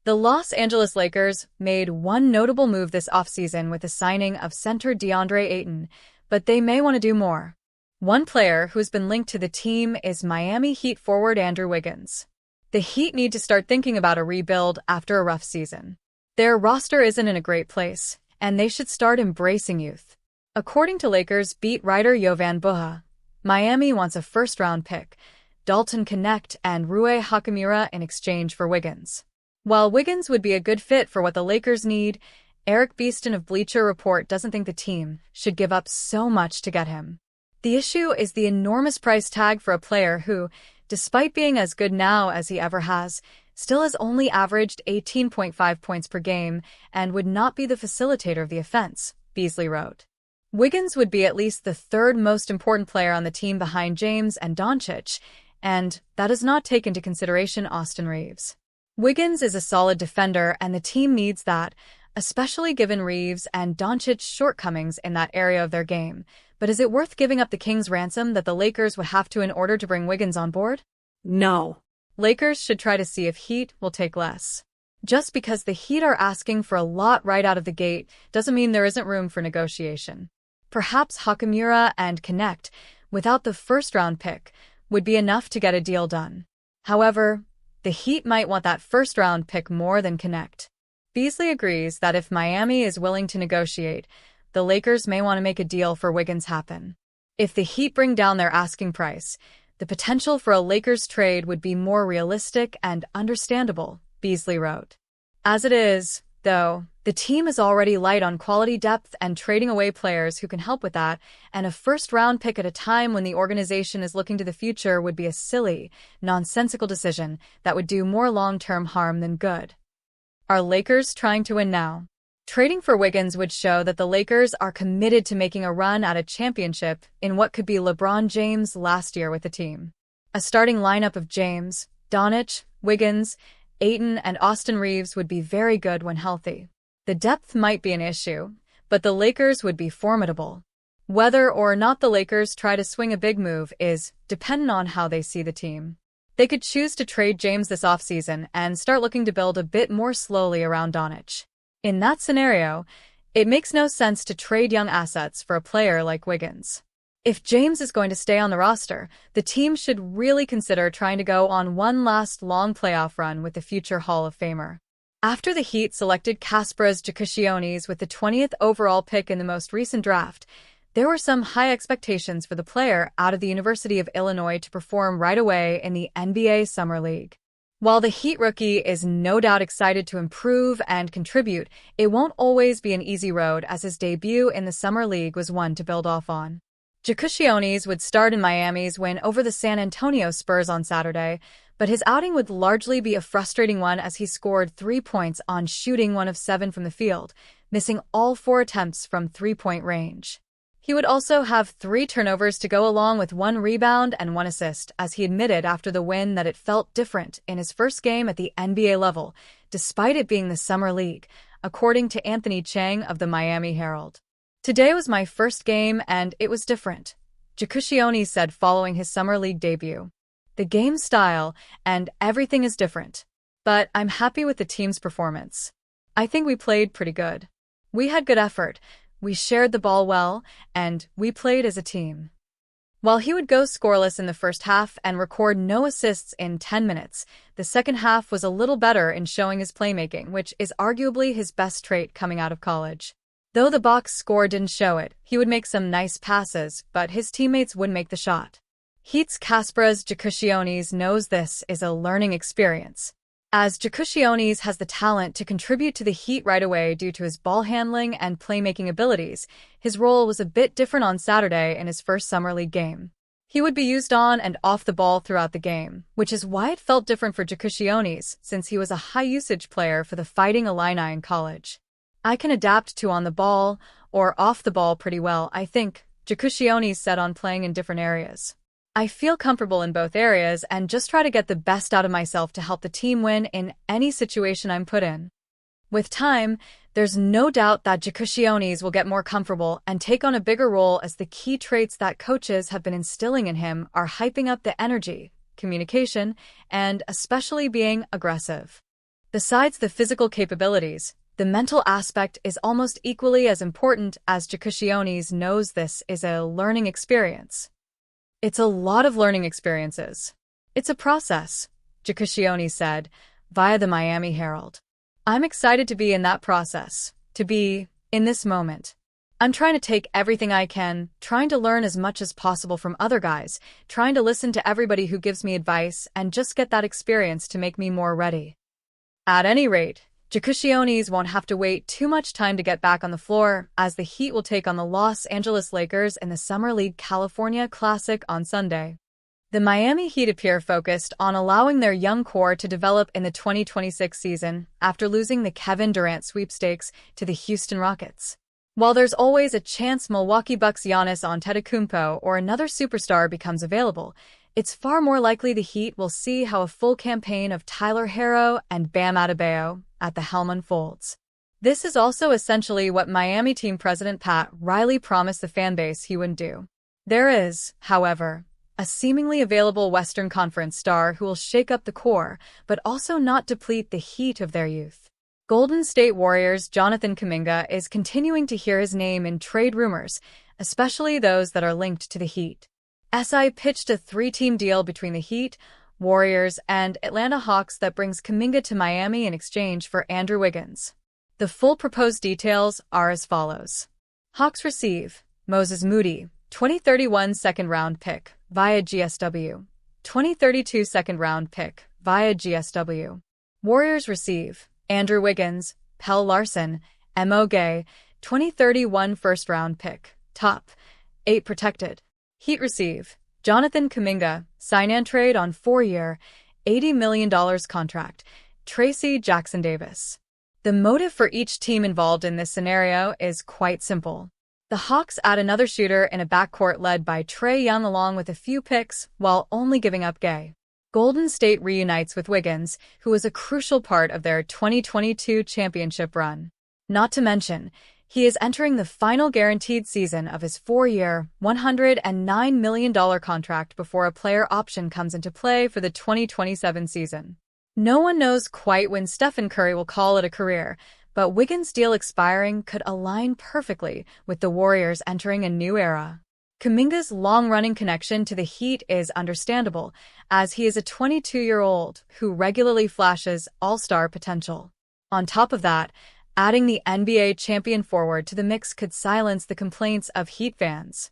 The Los Angeles Lakers made one notable move this offseason with the signing of center DeAndre Ayton, but they may want to do more. One player who has been linked to the team is Miami Heat forward Andrew Wiggins. The Heat need to start thinking about a rebuild after a rough season. Their roster isn't in a great place, and they should start embracing youth. According to Lakers beat writer Jovan Buha, Miami wants a first-round pick, Dalton Connect, and Rui Hachimura in exchange for Wiggins. While Wiggins would be a good fit for what the Lakers need, Eric Beeston of Bleacher Report doesn't think the team should give up so much to get him. The issue is the enormous price tag for a player who, despite being as good now as he ever has, still has only averaged 18.5 points per game and would not be the facilitator of the offense, Beasley wrote. Wiggins would be at least the third most important player on the team behind James and Doncic, and that does not take into consideration Austin Reeves. Wiggins is a solid defender, and the team needs that, especially given Reeves and Doncic's shortcomings in that area of their game. But is it worth giving up the Kings' ransom that the Lakers would have to in order to bring Wiggins on board? No. Lakers should try to see if Heat will take less. Just because the Heat are asking for a lot right out of the gate doesn't mean there isn't room for negotiation. Perhaps Hachimura and Connect, without the first-round pick, would be enough to get a deal done. However, the Heat might want that first-round pick more than Connect. Beasley agrees that if Miami is willing to negotiate, the Lakers may want to make a deal for Wiggins happen. If the Heat bring down their asking price, the potential for a Lakers trade would be more realistic and understandable, Beasley wrote. As it is, though, the team is already light on quality depth, and trading away players who can help with that, and a first-round pick at a time when the organization is looking to the future would be a silly, nonsensical decision that would do more long-term harm than good. Are Lakers trying to win now? Trading for Wiggins would show that the Lakers are committed to making a run at a championship in what could be LeBron James' last year with the team. A starting lineup of James, Doncic, Wiggins, Ayton, and Austin Reeves would be very good when healthy. The depth might be an issue, but the Lakers would be formidable. Whether or not the Lakers try to swing a big move is dependent on how they see the team. They could choose to trade James this offseason and start looking to build a bit more slowly around Doncic. In that scenario, it makes no sense to trade young assets for a player like Wiggins. If James is going to stay on the roster, the team should really consider trying to go on one last long playoff run with the future Hall of Famer. After the Heat selected Kasparas Giannis with the 20th overall pick in the most recent draft, there were some high expectations for the player out of the University of Illinois to perform right away in the NBA Summer League. While the Heat rookie is no doubt excited to improve and contribute, it won't always be an easy road, as his debut in the Summer League was one to build off on. Giannis would start in Miami's win over the San Antonio Spurs on Saturday, but his outing would largely be a frustrating one as he scored 3 points on shooting 1 of 7 from the field, missing all 4 attempts from three-point range. He would also have 3 turnovers to go along with 1 rebound and 1 assist, as he admitted after the win that it felt different in his first game at the NBA level, despite it being the Summer League, according to Anthony Chang of the Miami Herald. "Today was my first game and it was different," Giannis said following his Summer League debut. "The game style and everything is different. But I'm happy with the team's performance. I think we played pretty good. We had good effort, we shared the ball well, and we played as a team." While he would go scoreless in the first half and record no assists in 10 minutes, the second half was a little better in showing his playmaking, which is arguably his best trait coming out of college. Though the box score didn't show it, he would make some nice passes, but his teammates wouldn't make the shot. Heat's Kasparas Giannis knows this is a learning experience. As Giannis has the talent to contribute to the Heat right away due to his ball handling and playmaking abilities, his role was a bit different on Saturday in his first Summer League game. He would be used on and off the ball throughout the game, which is why it felt different for Giannis, since he was a high-usage player for the Fighting Illini in college. "I can adapt to on the ball or off the ball pretty well, I think," Giannis said on playing in different areas. "I feel comfortable in both areas and just try to get the best out of myself to help the team win in any situation I'm put in." With time, there's no doubt that Giannis will get more comfortable and take on a bigger role, as the key traits that coaches have been instilling in him are hyping up the energy, communication, and especially being aggressive. Besides the physical capabilities, the mental aspect is almost equally as important, as Jakushioni's knows this is a learning experience. It's a lot of learning experiences. It's a process, Jakushioni said, via the Miami Herald. I'm excited to be in that process, to be in this moment. I'm trying to take everything I can, trying to learn as much as possible from other guys, trying to listen to everybody who gives me advice and just get that experience to make me more ready. At any rate, Jakushionis won't have to wait too much time to get back on the floor, as the Heat will take on the Los Angeles Lakers in the Summer League California Classic on Sunday. The Miami Heat appear focused on allowing their young core to develop in the 2026 season after losing the Kevin Durant sweepstakes to the Houston Rockets. While there's always a chance Milwaukee Bucks' Giannis Antetokounmpo or another superstar becomes available, it's far more likely the Heat will see how a full campaign of Tyler Herro and Bam Adebayo at the helm unfolds. This is also essentially what Miami team president Pat Riley promised the fanbase he wouldn't do. There is, however, a seemingly available Western Conference star who will shake up the core, but also not deplete the heat of their youth. Golden State Warriors' Jonathan Kuminga is continuing to hear his name in trade rumors, especially those that are linked to the Heat. SI pitched a 3-team deal between the Heat, Warriors, and Atlanta Hawks that brings Kuminga to Miami in exchange for Andrew Wiggins. The full proposed details are as follows. Hawks receive Moses Moody, 2031 second-round pick, via GSW. 2032 second-round pick, via GSW. Warriors receive Andrew Wiggins, Pelle Larsson, Mo Gay, 2031 first-round pick, top 8 protected. Heat receive Jonathan Kuminga, sign-and-trade on 4-year, $80 million contract, Tracy Jackson-Davis. The motive for each team involved in this scenario is quite simple. The Hawks add another shooter in a backcourt led by Trae Young along with a few picks, while only giving up Gay. Golden State reunites with Wiggins, who was a crucial part of their 2022 championship run. Not to mention, he is entering the final guaranteed season of his 4-year, $109 million contract before a player option comes into play for the 2027 season. No one knows quite when Stephen Curry will call it a career, but Wiggins' deal expiring could align perfectly with the Warriors entering a new era. Kuminga's long-running connection to the Heat is understandable, as he is a 22-year-old who regularly flashes all-star potential. On top of that, adding the NBA champion forward to the mix could silence the complaints of Heat fans.